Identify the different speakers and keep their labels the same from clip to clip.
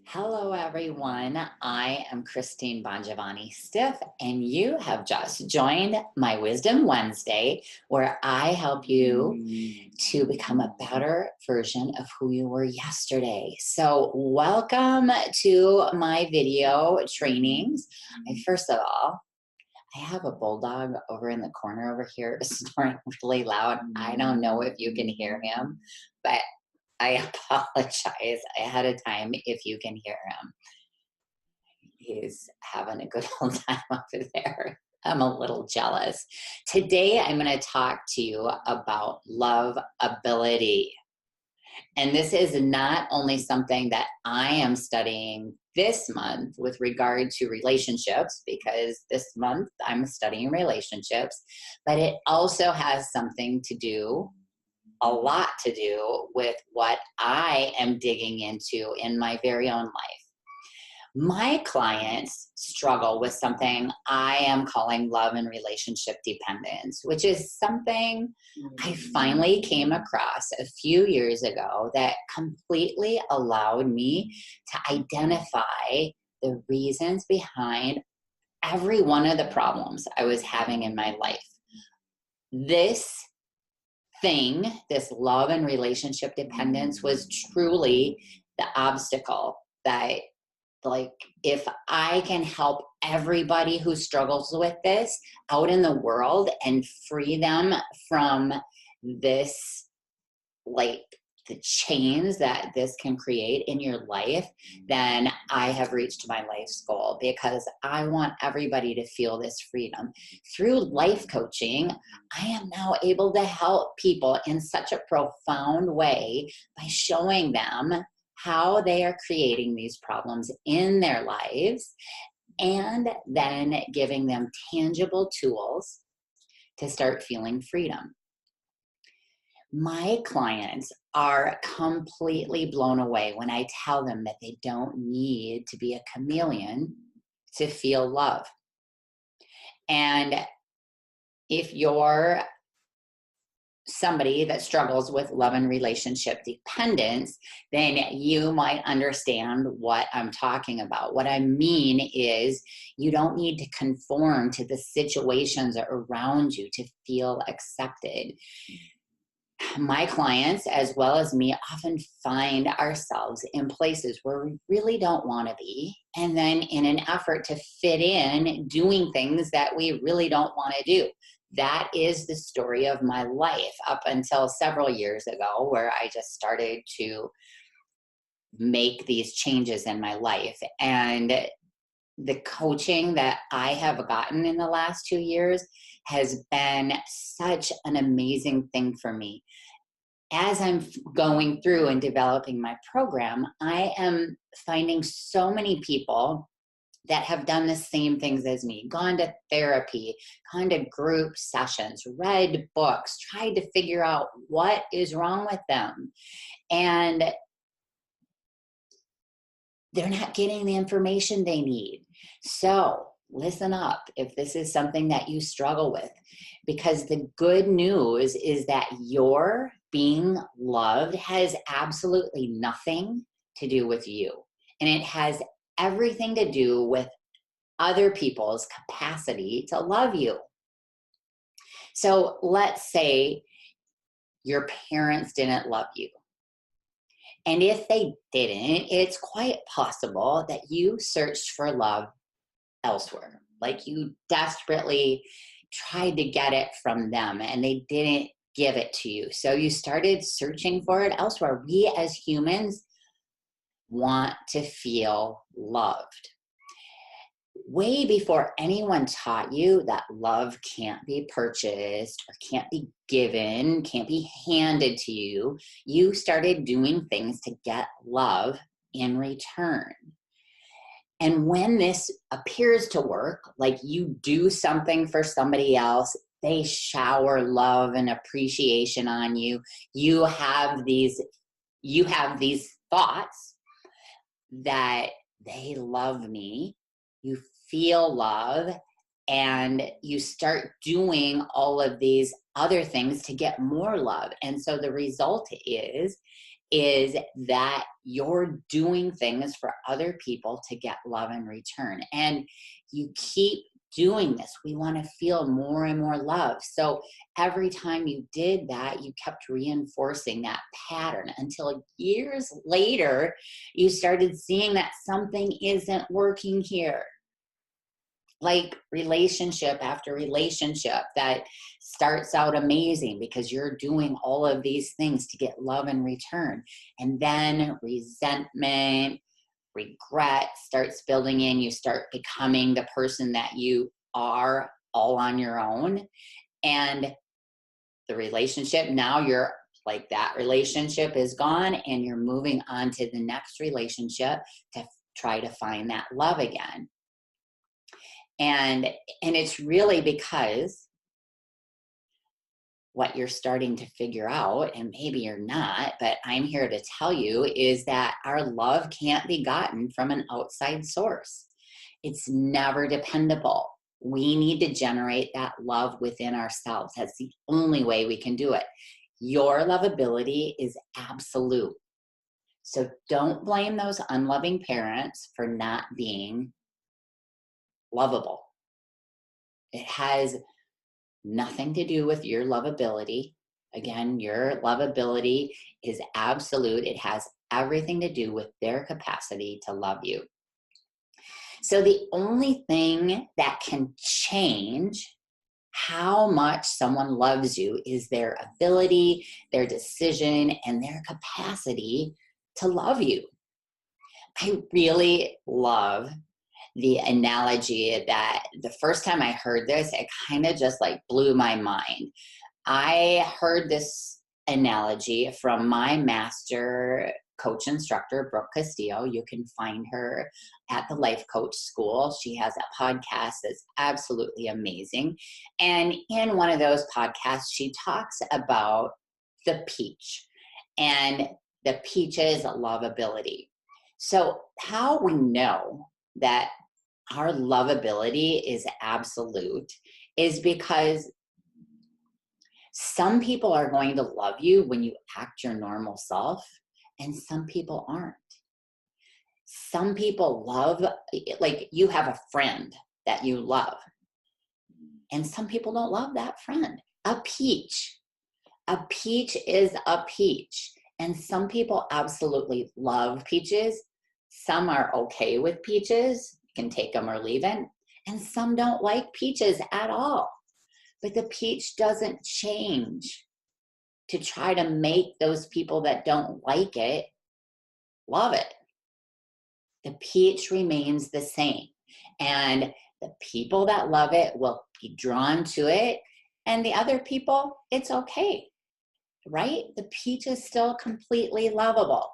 Speaker 1: Hello, everyone. I am Christine Bongiovanni-Stiff, and you have just joined my Wisdom Wednesday, where I help you to become a better version of who you were yesterday. So, welcome to my video trainings. First of all, I have a bulldog over in the corner over here snoring really loud. I don't know if you can hear him, but I apologize ahead of time if you can hear him. He's having a good old time over there. I'm a little jealous. Today, I'm going to talk to you about lovability. And this is not only something that I am studying this month with regard to relationships, because this month I'm studying relationships, but it also has something to do, a lot to do with what I am digging into in my very own life. My clients struggle with something I am calling love and relationship dependence, which is something I finally came across a few years ago that completely allowed me to identify the reasons behind every one of the problems I was having in my life. This love and relationship dependence, was truly the obstacle that, like, if I can help everybody who struggles with this out in the world and free them from this, like, the chains that this can create in your life, then I have reached my life's goal, because I want everybody to feel this freedom. Through life coaching, I am now able to help people in such a profound way by showing them how they are creating these problems in their lives, and then giving them tangible tools to start feeling freedom. My clients are completely blown away when I tell them that they don't need to be a chameleon to feel love. And if you're somebody that struggles with love and relationship dependence, then you might understand what I'm talking about. What I mean is, you don't need to conform to the situations around you to feel accepted. My clients, as well as me, often find ourselves in places where we really don't want to be. And then, in an effort to fit in, doing things that we really don't want to do. That is the story of my life up until several years ago, where I just started to make these changes in my life. And the coaching that I have gotten in the last 2 years has been such an amazing thing for me. As I'm going through and developing my program, I am finding so many people that have done the same things as me, gone to therapy, gone to group sessions, read books, tried to figure out what is wrong with them. And they're not getting the information they need. So listen up if this is something that you struggle with, because the good news is that your being loved has absolutely nothing to do with you. And it has everything to do with other people's capacity to love you. So let's say your parents didn't love you. And if they didn't, it's quite possible that you searched for love elsewhere. Like, you desperately tried to get it from them and they didn't give it to you. So you started searching for it elsewhere. We as humans want to feel loved. Way before anyone taught you that love can't be purchased or can't be given, can't be handed to you, you started doing things to get love in return. And when this appears to work, like you do something for somebody else, they shower love and appreciation on you. You have these thoughts that they love me. You feel love, and you start doing all of these other things to get more love. And so the result is is that you're doing things for other people to get love in return. And you keep doing this. We want to feel more and more love. So every time you did that, you kept reinforcing that pattern until years later, you started seeing that something isn't working here. Like relationship after relationship that starts out amazing because you're doing all of these things to get love in return. And then resentment, regret starts building in. You start becoming the person that you are all on your own. And the relationship, now you're like, that relationship is gone and you're moving on to the next relationship to try to find that love again. And it's really because what you're starting to figure out, and maybe you're not, but I'm here to tell you, is that our love can't be gotten from an outside source. It's never dependable. We need to generate that love within ourselves. That's the only way we can do it. Your lovability is absolute. So don't blame those unloving parents for not being lovable. It has nothing to do with your lovability. Again, your lovability is absolute. It has everything to do with their capacity to love you. So the only thing that can change how much someone loves you is their ability, their decision, and their capacity to love you. I really love the analogy that the first time I heard this, it kind of just like blew my mind. I heard this analogy from my master coach instructor, Brooke Castillo. You can find her at the Life Coach School. She has a podcast that's absolutely amazing. And in one of those podcasts, she talks about the peach and the peach's lovability. So how we know that our lovability is absolute is because some people are going to love you when you act your normal self, and some people aren't. Some people love, like you have a friend that you love, and some people don't love that friend. A peach is a peach. And some people absolutely love peaches. Some are okay with peaches, can take them or leave them. And some don't like peaches at all. But the peach doesn't change to try to make those people that don't like it love it. The peach remains the same. And the people that love it will be drawn to it. And the other people, it's okay, right? The peach is still completely lovable.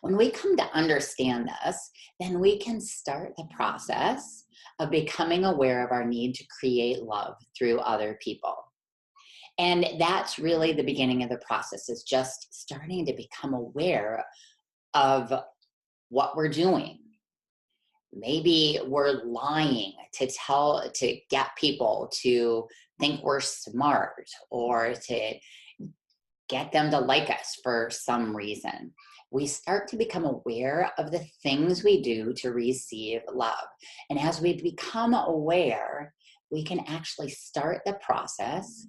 Speaker 1: When we come to understand this, then we can start the process of becoming aware of our need to create love through other people. And that's really the beginning of the process, is just starting to become aware of what we're doing. Maybe we're lying to get people to think we're smart or to get them to like us for some reason. We start to become aware of the things we do to receive love. And as we become aware, we can actually start the process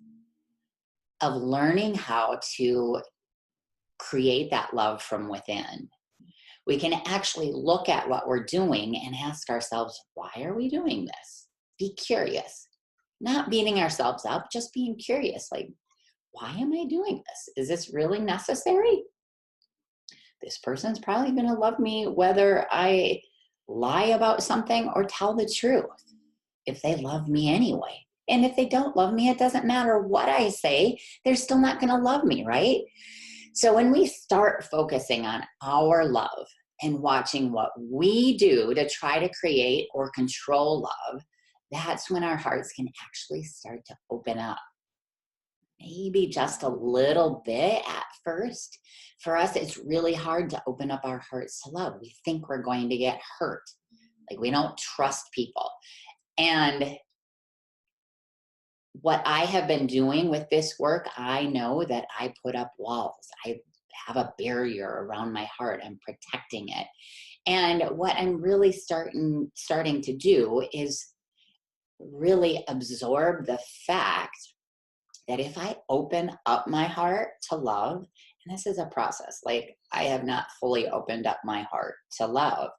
Speaker 1: of learning how to create that love from within. We can actually look at what we're doing and ask ourselves, why are we doing this? Be curious. Not beating ourselves up, just being curious. Like, why am I doing this? Is this really necessary? This person's probably going to love me whether I lie about something or tell the truth, if they love me anyway. And if they don't love me, it doesn't matter what I say, they're still not going to love me, right? So when we start focusing on our love and watching what we do to try to create or control love, that's when our hearts can actually start to open up. Maybe just a little bit at first. For us, it's really hard to open up our hearts to love. We think we're going to get hurt. Like we don't trust people. And what I have been doing with this work, I know that I put up walls. have a barrier around my heart. I'm protecting it. And what I'm really starting to do is really absorb the fact that if I open up my heart to love, and this is a process, like I have not fully opened up my heart to love,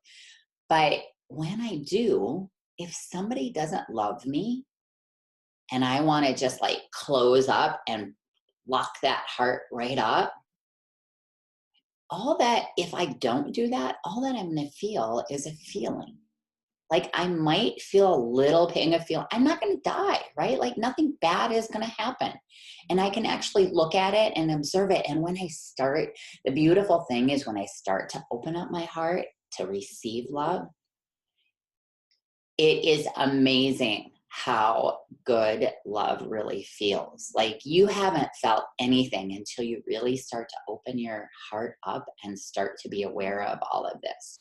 Speaker 1: but when I do, if somebody doesn't love me and I want to just like close up and lock that heart right up, all that, if I don't do that, all that I'm going to feel is a feeling. Like I might feel a little pang of feel. I'm not going to die, right? Like nothing bad is going to happen. And I can actually look at it and observe it. And when I start, the beautiful thing is when I start to open up my heart to receive love, it is amazing how good love really feels. Like you haven't felt anything until you really start to open your heart up and start to be aware of all of this.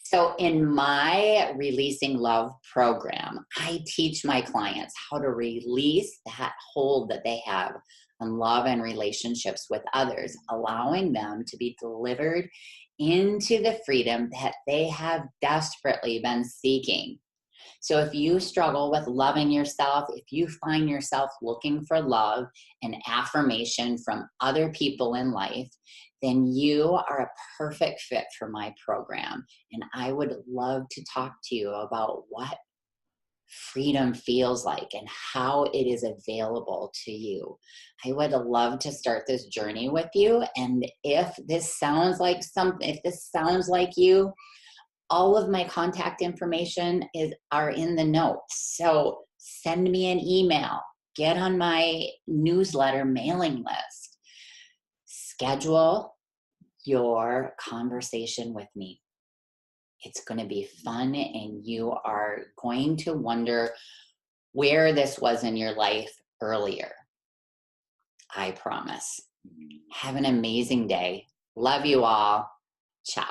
Speaker 1: So in my Releasing Love program, I teach my clients how to release that hold that they have on love and relationships with others, allowing them to be delivered into the freedom that they have desperately been seeking. So if you struggle with loving yourself, if you find yourself looking for love and affirmation from other people in life, then you are a perfect fit for my program. And I would love to talk to you about what freedom feels like and how it is available to you. I would love to start this journey with you. And if this sounds like you, all of my contact information are in the notes. So send me an email, get on my newsletter mailing list, schedule your conversation with me. It's going to be fun and you are going to wonder where this was in your life earlier. I promise. Have an amazing day. Love you all. Ciao.